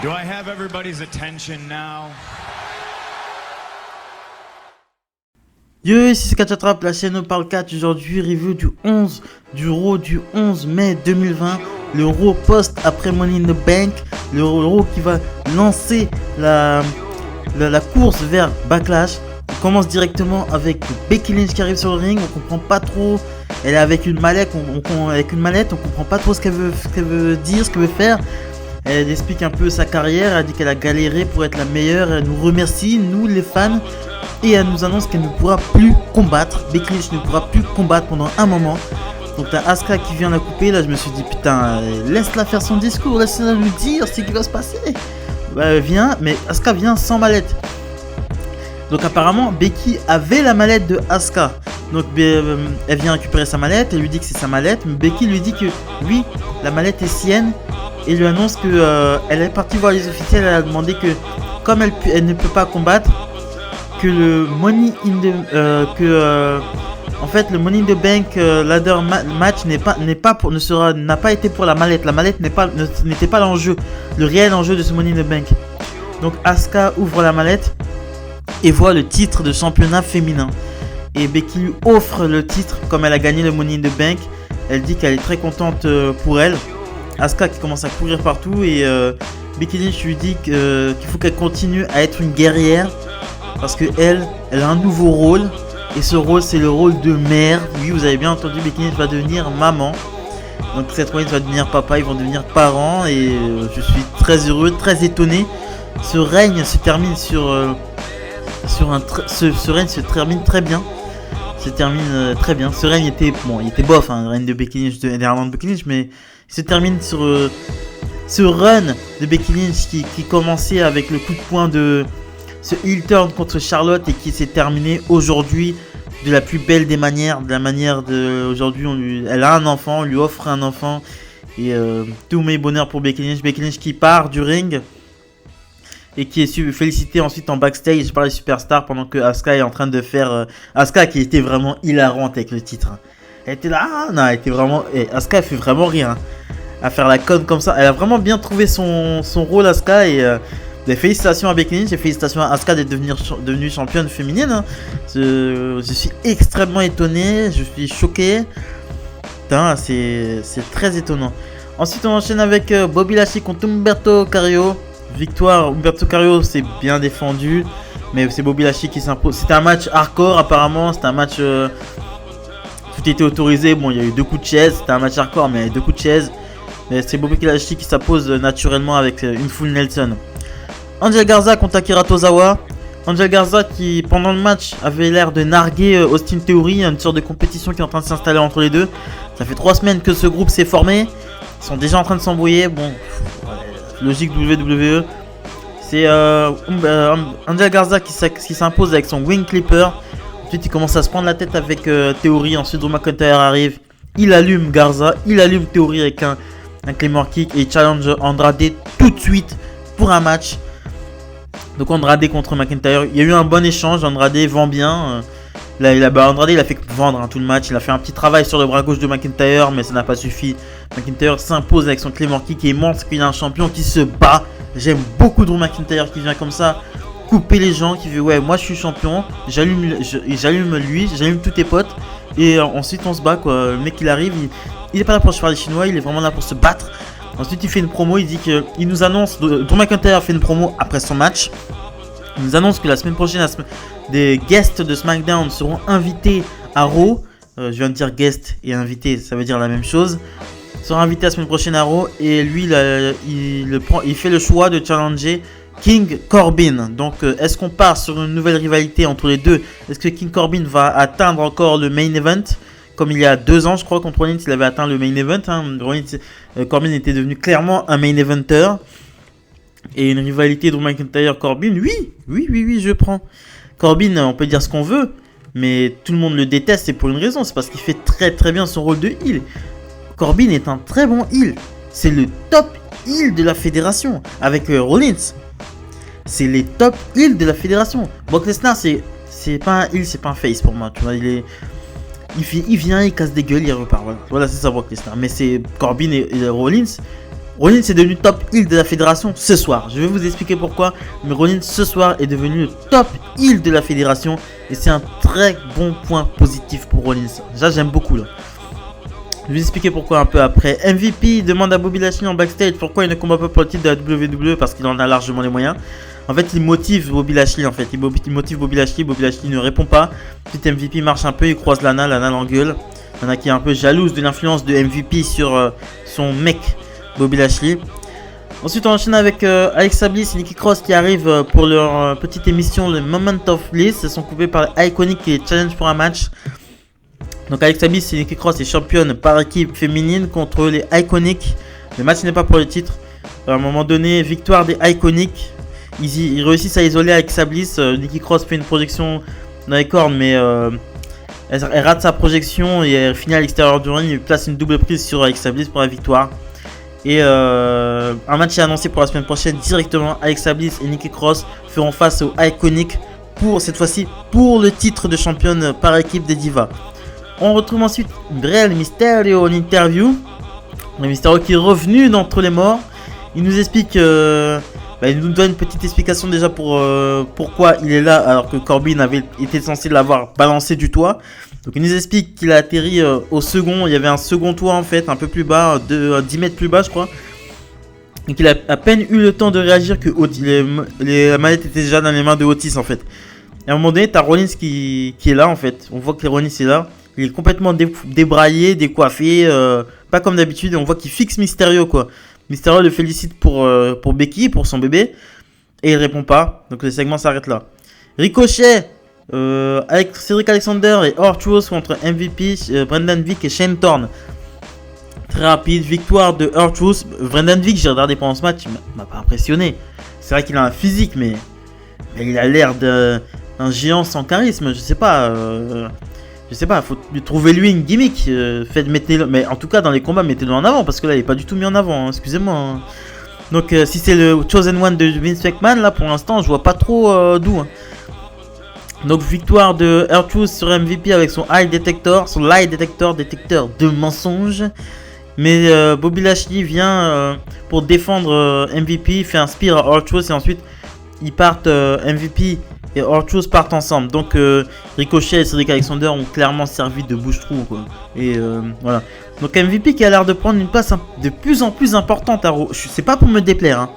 Do I have everybody's attention now? Yo, ici c'est Catch-Attrape, la chaîne parle catch. Aujourd'hui, review du Raw du 11 mai 2020. Le Raw post après Money in the Bank. Le Raw qui va lancer la course vers Backlash. On commence directement avec Becky Lynch qui arrive sur le ring. On comprend pas trop. Elle est avec une mallette. On comprend pas trop ce qu'elle veut dire, ce qu'elle veut faire. Elle explique un peu sa carrière. Elle dit qu'elle a galéré pour être la meilleure. Elle nous remercie, nous les fans. Et elle nous annonce qu'elle ne pourra plus combattre. Becky Lynch ne pourra plus combattre pendant un moment. Donc t'as Asuka qui vient la couper. Là je me suis dit putain, laisse-la faire son discours, laisse-la lui dire ce qui va se passer. Elle vient, mais Asuka vient sans mallette. Donc apparemment Becky avait la mallette de Asuka. Donc elle vient récupérer sa mallette, elle lui dit que c'est sa mallette. Mais Becky lui dit que oui, la mallette est sienne. Et lui annonce que elle est partie voir les officiels. Elle a demandé que comme elle ne peut pas combattre, que le Money in the en fait le Money in the Bank ladder match n'a pas été pour la mallette. La mallette n'était pas l'enjeu, le réel enjeu de ce Money in the Bank. Donc Asuka ouvre la mallette et voit le titre de championnat féminin. Et Becky lui offre le titre comme elle a gagné le Money in the Bank. Elle dit qu'elle est très contente pour elle. Asuka qui commence à courir partout et Becky Lynch lui dit qu'il faut qu'elle continue à être une guerrière. Parce que elle a un nouveau rôle. Et ce rôle, c'est le rôle de mère. Oui, vous avez bien entendu, Becky Lynch va devenir maman. Donc Seth Rollins va devenir papa. Ils vont devenir parents. Et je suis très heureux, très étonné. Ce règne se termine ce règne se termine très bien. Très bien. Ce règne était il était bof, hein, le règne de Becky Lynch, de Becky Lynch, mais il se termine sur ce run de Becky Lynch qui commençait avec le coup de poing de ce heel turn contre Charlotte et qui s'est terminé aujourd'hui de la plus belle des manières. De la manière de aujourd'hui, elle a un enfant, on lui offre un enfant et tous mes bonheurs pour Becky Lynch. Becky Lynch qui part du ring et qui est félicitée ensuite en backstage par les superstars pendant que Asuka est en train de faire Asuka qui était vraiment hilarante avec le titre. Elle était là, elle était vraiment. Et Asuka elle fait vraiment rire hein, à faire la conne comme ça. Elle a vraiment bien trouvé son rôle Asuka et des félicitations à Becky Lynch et félicitations à Asuka d'être devenue championne féminine. Hein. Je suis extrêmement étonné, je suis choqué. Putain, c'est très étonnant. Ensuite, on enchaîne avec Bobby Lashley contre Humberto Carrillo. Victoire, Humberto Carrillo s'est bien défendu, mais c'est Bobby Lashley qui s'impose. C'était un match hardcore apparemment, c'était un match. Tout était autorisé. Bon, il y a eu 2 coups de chaise, c'était un match hardcore, mais 2 coups de chaise. Mais c'est Bobby Lashley qui s'impose naturellement avec une full Nelson. Angel Garza contre Akira Tozawa. Angel Garza qui pendant le match avait l'air de narguer Austin Theory, une sorte de compétition qui est en train de s'installer entre les deux. Ça fait 3 semaines que ce groupe s'est formé. Ils sont déjà en train de s'embrouiller. Bon, logique WWE. C'est Angel Garza qui s'impose avec son Wing Clipper. Ensuite il commence à se prendre la tête avec Theory. Ensuite Drew McIntyre arrive. Il allume Garza. Il allume Theory avec un Claymore Kick. Et il challenge Andrade tout de suite pour un match. Donc Andrade contre McIntyre, il y a eu un bon échange, Andrade vend bien. Andrade il a fait vendre tout le match, il a fait un petit travail sur le bras gauche de McIntyre, mais ça n'a pas suffi. McIntyre s'impose avec son Claymore Kick et montre qu'il a un champion qui se bat. J'aime beaucoup Drew McIntyre qui vient comme ça, couper les gens, qui fait ouais moi je suis champion, j'allume lui, j'allume tous tes potes. Et ensuite on se bat quoi, le mec il arrive, il est pas là pour se faire les chinois, il est vraiment là pour se battre. Ensuite il fait une promo, il dit qu'il nous annonce, Drew McIntyre fait une promo après son match. Il nous annonce que la semaine prochaine, des guests de SmackDown seront invités à Raw. Je viens de dire guest et invité, ça veut dire la même chose. Ils seront invités la semaine prochaine à Raw et lui il fait le choix de challenger King Corbin. Donc est-ce qu'on part sur une nouvelle rivalité entre les deux? Est-ce que King Corbin va atteindre encore le main event? Comme il y a 2 ans, je crois, contre Rollins, il avait atteint le main event. Hein. Corbin était devenu clairement un main eventer. Et une rivalité Drew McIntyre-Corbin, oui, je prends. Corbin, on peut dire ce qu'on veut, mais tout le monde le déteste, c'est pour une raison. C'est parce qu'il fait très très bien son rôle de heel. Corbin est un très bon heel. C'est le top heel de la fédération. Avec Rollins, c'est les top heel de la fédération. Brock Lesnar, c'est pas un heel, c'est pas un face pour moi. Tu vois, il vient, il casse des gueules, il repart. Voilà c'est ça Brock Lesnar. Mais c'est Corbin et Rollins. Rollins est devenu top heel de la fédération ce soir. Je vais vous expliquer pourquoi. Mais Rollins ce soir est devenu le top heel de la fédération. Et c'est un très bon point positif pour Rollins. Ça j'aime beaucoup là. Je vais vous expliquer pourquoi un peu après. MVP demande à Bobby Lashley en backstage pourquoi il ne combat pas pour le titre de la WWE parce qu'il en a largement les moyens. En fait, il motive Bobby Lashley en fait. Il motive Bobby Lashley ne répond pas. Petit MVP marche un peu, il croise Lana l'engueule. Lana qui est un peu jalouse de l'influence de MVP sur son mec Bobby Lashley. Ensuite, on enchaîne avec Alexa Bliss et Nikki Cross qui arrivent pour leur petite émission, le Moment of Bliss. Elles sont coupées par Iconic et Challenge pour un match. Donc Alexa Bliss et Nikki Cross est championne par équipe féminine contre les Iconic. Le match n'est pas pour le titre. À un moment donné, victoire des Iconic. Ils réussissent à isoler Alexa Bliss. Nikki Cross fait une projection dans les cornes, mais elle rate sa projection et elle finit à l'extérieur du ring. Il place une double prise sur Alexa Bliss pour la victoire. Et un match est annoncé pour la semaine prochaine directement. Alexa Bliss et Nikki Cross feront face aux Iconic pour cette fois-ci pour le titre de championne par équipe des Divas. On retrouve ensuite Rey Mysterio en interview. Rey Mysterio qui est revenu d'entre les morts. Il nous explique, il nous donne une petite explication déjà pour pourquoi il est là alors que Corbin avait été censé l'avoir balancé du toit. Donc il nous explique qu'il a atterri au second, il y avait un second toit en fait, un peu plus bas, 10 mètres plus bas je crois. Et qu'il a à peine eu le temps de réagir que les manettes étaient déjà dans les mains de Otis en fait. Et à un moment donné, t'as Rollins qui est là en fait, on voit que Rollins est là. Il est complètement débraillé, décoiffé, pas comme d'habitude, et on voit qu'il fixe Mysterio quoi. Mysterio le félicite pour Becky, pour son bébé, et il répond pas, donc le segment s'arrête là. Ricochet avec Cedric Alexander et R-Truth contre MVP, Brendan Vick et Shane Thorne. Très rapide, victoire de R-Truth. Brendan Vick, j'ai regardé pendant ce match, il m'a pas impressionné. C'est vrai qu'il a un physique, mais il a l'air d'un géant sans charisme, je sais pas, faut lui trouver lui une gimmick, mais en tout cas dans les combats mettez-le en avant parce que là il est pas du tout mis en avant, hein, excusez-moi. Hein. Donc si c'est le Chosen One de Vince McMahon, là pour l'instant je vois pas trop d'où. Hein. Donc victoire de R-Truth sur MVP avec son lie detector détecteur de mensonges. Mais Bobby Lashley vient pour défendre MVP, fait un spear à R-Truth et ensuite ils partent MVP et R-Truth partent ensemble. Donc Ricochet et Cedric Alexander ont clairement servi de bouche-trou quoi. Et voilà. Donc MVP qui a l'air de prendre une place de plus en plus importante à Raw. C'est pas pour me déplaire hein.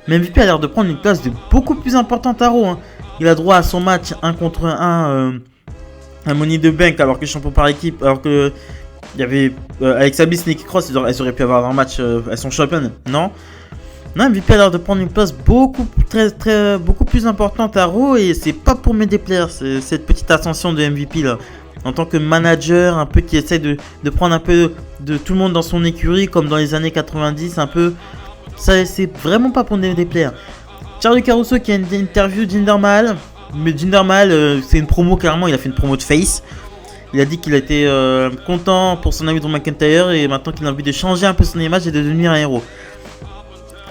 Mais MVP a l'air de prendre une place de beaucoup plus importante à Raw hein. Il a droit à son match 1 contre 1 à Money the Bank alors que champion par équipe. Alors que il y avait Alexa Bliss, Nikki Cross, elles auraient pu avoir un match, elles sont championnes. Non, MVP a l'air de prendre une place beaucoup plus importante à Raw et c'est pas pour me déplaire cette petite ascension de MVP là. En tant que manager, un peu qui essaie de prendre un peu de tout le monde dans son écurie comme dans les années 90, un peu. Ça c'est vraiment pas pour me déplaire. Charlie Caruso qui a une interview Jinder Mahal. Mais Jinder Mahal, c'est une promo clairement, il a fait une promo de face. Il a dit qu'il était content pour son ami Drew McIntyre et maintenant qu'il a envie de changer un peu son image et de devenir un héros.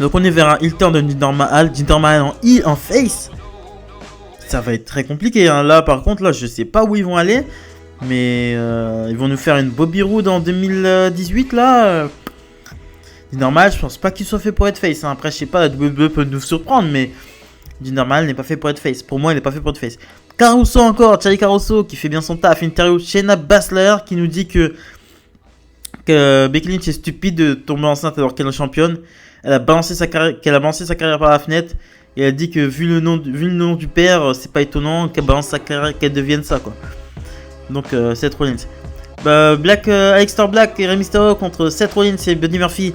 Donc on est vers un heel turn de Jinder Mahal en heel, en face. Ça va être très compliqué hein. Là par contre là je sais pas où ils vont aller. Mais ils vont nous faire une Bobby Roode en 2018 là. Jinder Mahal je pense pas qu'il soit fait pour être face hein. Après je sais pas, la WWE peut nous surprendre mais Jinder Mahal n'est pas fait pour être face. Pour moi il n'est pas fait pour être face. Caruso encore, Charlie Caruso qui fait bien son taf. Interview Shayna Baszler qui nous dit que Becky Lynch est stupide de tomber enceinte alors qu'elle est championne. Elle a balancé sa carrière par la fenêtre et elle dit que vu le nom du père, c'est pas étonnant qu'elle balance sa carrière, qu'elle devienne ça quoi. Donc Seth Rollins. Aleister Black et Rey Mysterio contre Seth Rollins et Buddy Murphy.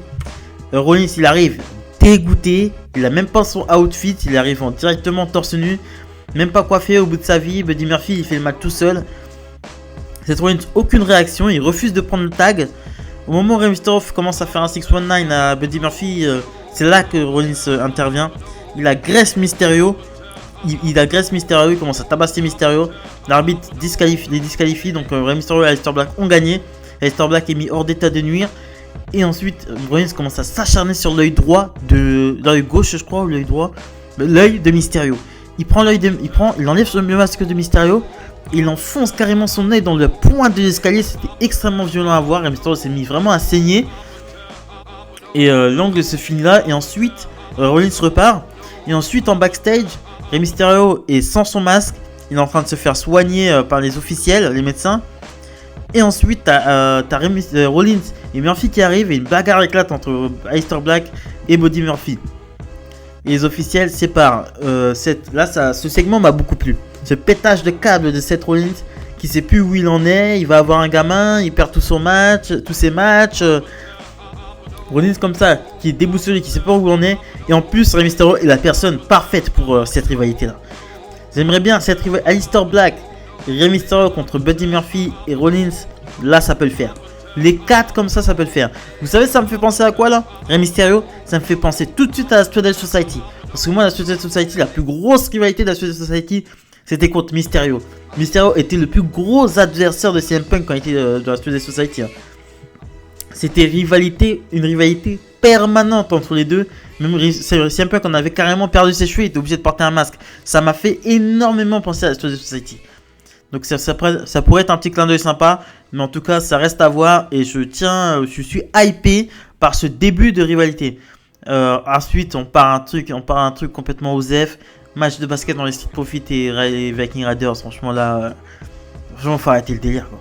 Rollins il arrive dégoûté, il a même pas son outfit, il arrive directement torse nu, même pas coiffé au bout de sa vie. Buddy Murphy il fait le mal tout seul. Seth Rollins aucune réaction, il refuse de prendre le tag. Au moment où Rey Mysterio commence à faire un 619 à Buddy Murphy, c'est là que Rollins intervient. Il agresse Mysterio. Il agresse Mysterio, il commence à tabasser Mysterio. L'arbitre les disqualifie, donc Rey Mysterio et Aleister Black ont gagné. Aleister Black est mis hors d'état de nuire. Et ensuite, Rollins commence à s'acharner sur l'œil droit l'œil gauche, je crois, ou l'œil droit, l'œil de Mysterio. Il enlève le masque de Mysterio. Il enfonce carrément son œil dans le point de l'escalier. C'était extrêmement violent à voir. Et Mysterio s'est mis vraiment à saigner. Et l'angle se finit là. Et ensuite, Rollins repart. Et ensuite, en backstage, Rey Mysterio est sans son masque. Il est en train de se faire soigner par les officiels, les médecins. Et ensuite, t'as Rollins et Murphy qui arrivent. Et une bagarre éclate entre Aleister Black et Buddy Murphy. Et les officiels séparent. Ce segment m'a beaucoup plu. Ce pétage de câble de Seth Rollins qui sait plus où il en est. Il va avoir un gamin, il perd tous ses matchs. Rollins comme ça, qui est déboussolé, qui sait pas où on est. Et en plus, Rey Mysterio est la personne parfaite pour cette rivalité-là. J'aimerais bien cette rivalité Aleister Black, Rey Mysterio contre Buddy Murphy et Rollins. Là, ça peut le faire. Les 4 comme ça peut le faire. Vous savez, ça me fait penser à quoi là? Rey Mysterio, ça me fait penser tout de suite à la Stardust Society. Parce que moi, la Stardust Society, la plus grosse rivalité de la Stardust Society, c'était contre Mysterio. Mysterio était le plus gros adversaire de CM Punk quand il était dans la Stardust Society. C'était une rivalité permanente entre les deux. Même CM Punk en avait carrément perdu ses cheveux, il était obligé de porter un masque. Ça m'a fait énormément penser à la Stardust Society. Donc ça pourrait être un petit clin d'œil sympa. Mais en tout cas, ça reste à voir. Et je suis hypé par ce début de rivalité. Ensuite, on part un truc complètement osef. Match de basket dans les Street Profits et les Viking Raiders. Franchement, là, franchement, faut arrêter le délire, quoi.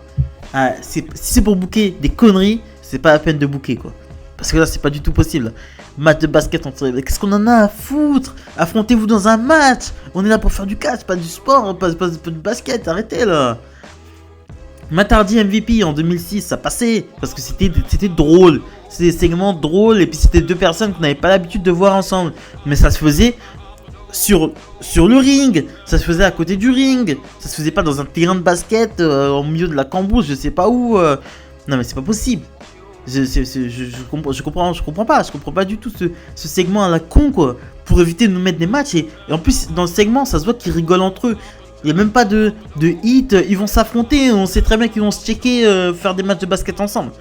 Si c'est pour booker des conneries, c'est pas la peine de booker, quoi. Parce que là, c'est pas du tout possible. Match de basket, qu'est-ce qu'on en a à foutre? Affrontez-vous dans un match. On est là pour faire du catch, pas du sport, pas du basket. Arrêtez, là. Matt Hardy MVP en 2006, ça passait. Parce que c'était drôle. C'était des segments drôles. Et puis, c'était deux personnes qu'on n'avait pas l'habitude de voir ensemble. Mais ça se faisait sur le ring. Ça se faisait à côté du ring. Ça se faisait pas dans un terrain de basket au milieu de la cambrousse, je sais pas où. Non, mais c'est pas possible. Je comprends pas du tout ce segment à la con, quoi, pour éviter de nous mettre des matchs. Et en plus, dans le segment, ça se voit qu'ils rigolent entre eux. Il n'y a même pas de hit, ils vont s'affronter. On sait très bien qu'ils vont se checker, faire des matchs de basket ensemble.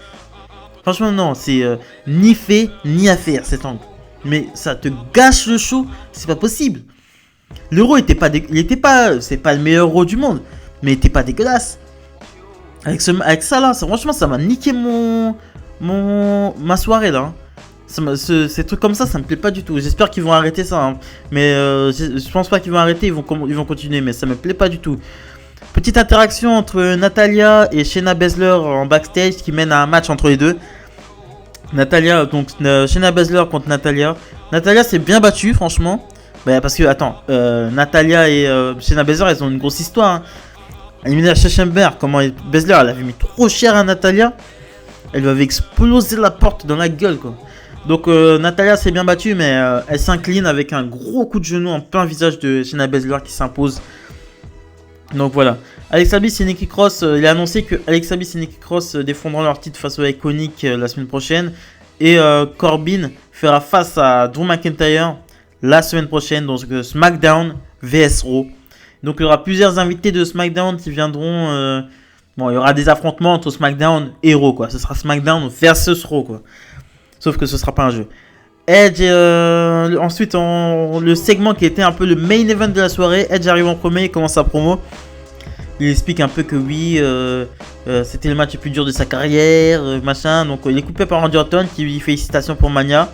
Franchement, non, c'est ni fait ni à faire cet angle. Mais ça te gâche le show, c'est pas possible. L'euro c'est pas le meilleur euro du monde, mais il était pas dégueulasse. Avec ça là, franchement, ça m'a niqué ma soirée là. Ces trucs comme ça me plaît pas du tout. J'espère qu'ils vont arrêter ça, hein. Mais je pense pas qu'ils vont arrêter, ils vont continuer, mais ça me plaît pas du tout. Petite interaction entre Natalya et Shayna Baszler en backstage qui mène à un match entre les deux. Shayna Baszler contre Natalya. Natalya s'est bien battue, franchement. Bah, parce que, attends, Natalya et Shayna Baszler, elles ont une grosse histoire, hein. Elimination Chamber, comment Baszler, elle avait mis trop cher à Natalya. Elle lui avait explosé la porte dans la gueule, quoi. Donc Natalya s'est bien battue, mais elle s'incline avec un gros coup de genou en plein visage de Shayna Baszler qui s'impose. Donc voilà. Alexa Bliss et Nikki Cross, il a annoncé que Alexa Bliss et Nikki Cross défendront leur titre face aux Iconic la semaine prochaine. Et Corbin fera face à Drew McIntyre la semaine prochaine, donc SmackDown vs Raw. Donc il y aura plusieurs invités de SmackDown qui viendront. Bon, il y aura des affrontements entre SmackDown et Raw, quoi. Ce sera SmackDown versus Raw, quoi. Sauf que ce sera pas un jeu. Edge, ensuite, le segment qui était un peu le main event de la soirée. Edge arrive en premier, il commence sa promo. Il explique un peu que oui, c'était le match le plus dur de sa carrière, machin. Donc il est coupé par Randy Orton qui lui dit félicitations pour Mania.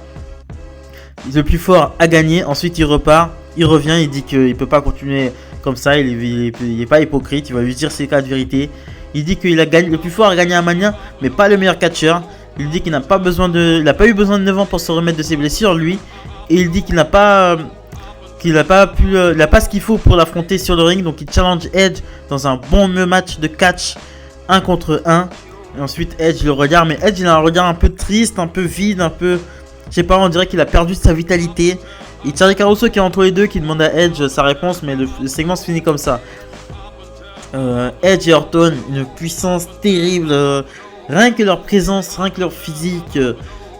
Le plus fort a gagné. Ensuite il repart, il revient, il dit qu'il peut pas continuer comme ça. Il est pas hypocrite, il va lui dire ses cas de vérité. Il dit qu'il a gagné, le plus fort a gagné à Mania, mais pas le meilleur catcheur. Il dit qu'il n'a pas besoin il n'a pas eu besoin de 9 ans pour se remettre de ses blessures, lui. Et il dit qu'il n'a pas ce qu'il faut pour l'affronter sur le ring. Donc il challenge Edge dans un bon match de catch 1 contre 1. Et ensuite Edge le regarde, mais Edge il a un regard un peu triste, un peu vide, un peu, je sais pas, on dirait qu'il a perdu sa vitalité. Il Charlie Caruso qui est entre les deux, qui demande à Edge sa réponse, mais le segment se finit comme ça. Edge et Orton, une puissance terrible. Rien que leur présence, rien que leur physique,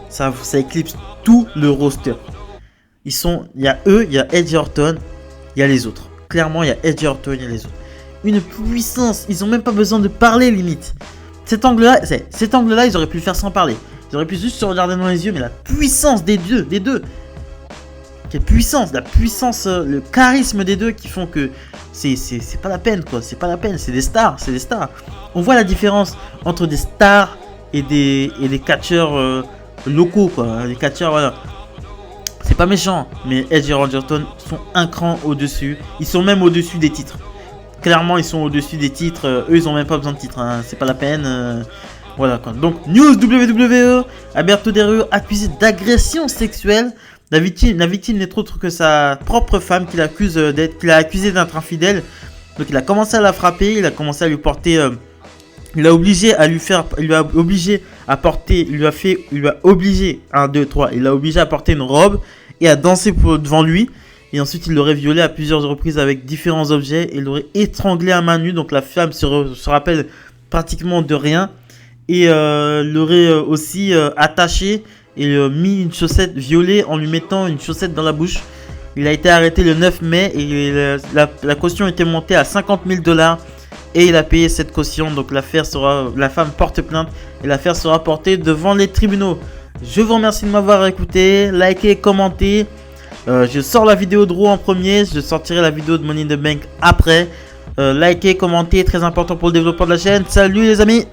ça éclipse tout le roster. Il y a eux, il y a Edge et Orton, il y a les autres. Clairement, il y a Edge et Orton, il y a les autres. Une puissance, ils ont même pas besoin de parler limite. Cet angle-là, ils auraient pu le faire sans parler. Ils auraient pu juste se regarder dans les yeux, mais la puissance des deux. Quelle puissance, le charisme des deux qui font que c'est pas la peine, quoi. C'est pas la peine, c'est des stars. On voit la différence entre des stars et des catcheurs locaux, quoi. Les catcheurs, voilà. C'est pas méchant, mais Edge et Randy Orton sont un cran au-dessus. Ils sont même au-dessus des titres. Clairement, ils sont au-dessus des titres. Eux, ils ont même pas besoin de titres. Hein. C'est pas la peine. Voilà quoi. Donc, news WWE. Alberto Del Rio accusé d'agression sexuelle. La victime n'est autre que sa propre femme qu'il a accusé d'être infidèle. Donc, il a commencé à la frapper. Il a commencé à lui porter. Il a obligé à lui faire. Il lui a obligé à porter. Il lui a obligé. 1, 2, 3. Il l'a obligé à porter une robe et à danser devant lui. Et ensuite, il l'aurait violée à plusieurs reprises avec différents objets. Et l'aurait étranglé à main nue. Donc, la femme se rappelle pratiquement de rien. Et l'aurait aussi attaché et mis une chaussette violée en lui mettant une chaussette dans la bouche. Il a été arrêté le 9 mai et la caution était montée à 50 000 $. Et il a payé cette caution. Donc la femme porte plainte et l'affaire sera portée devant les tribunaux. Je vous remercie de m'avoir écouté. Likez, commentez. Je sors la vidéo de Raw en premier. Je sortirai la vidéo de Money in the Bank après. Likez, commentez, très important pour le développement de la chaîne. Salut les amis!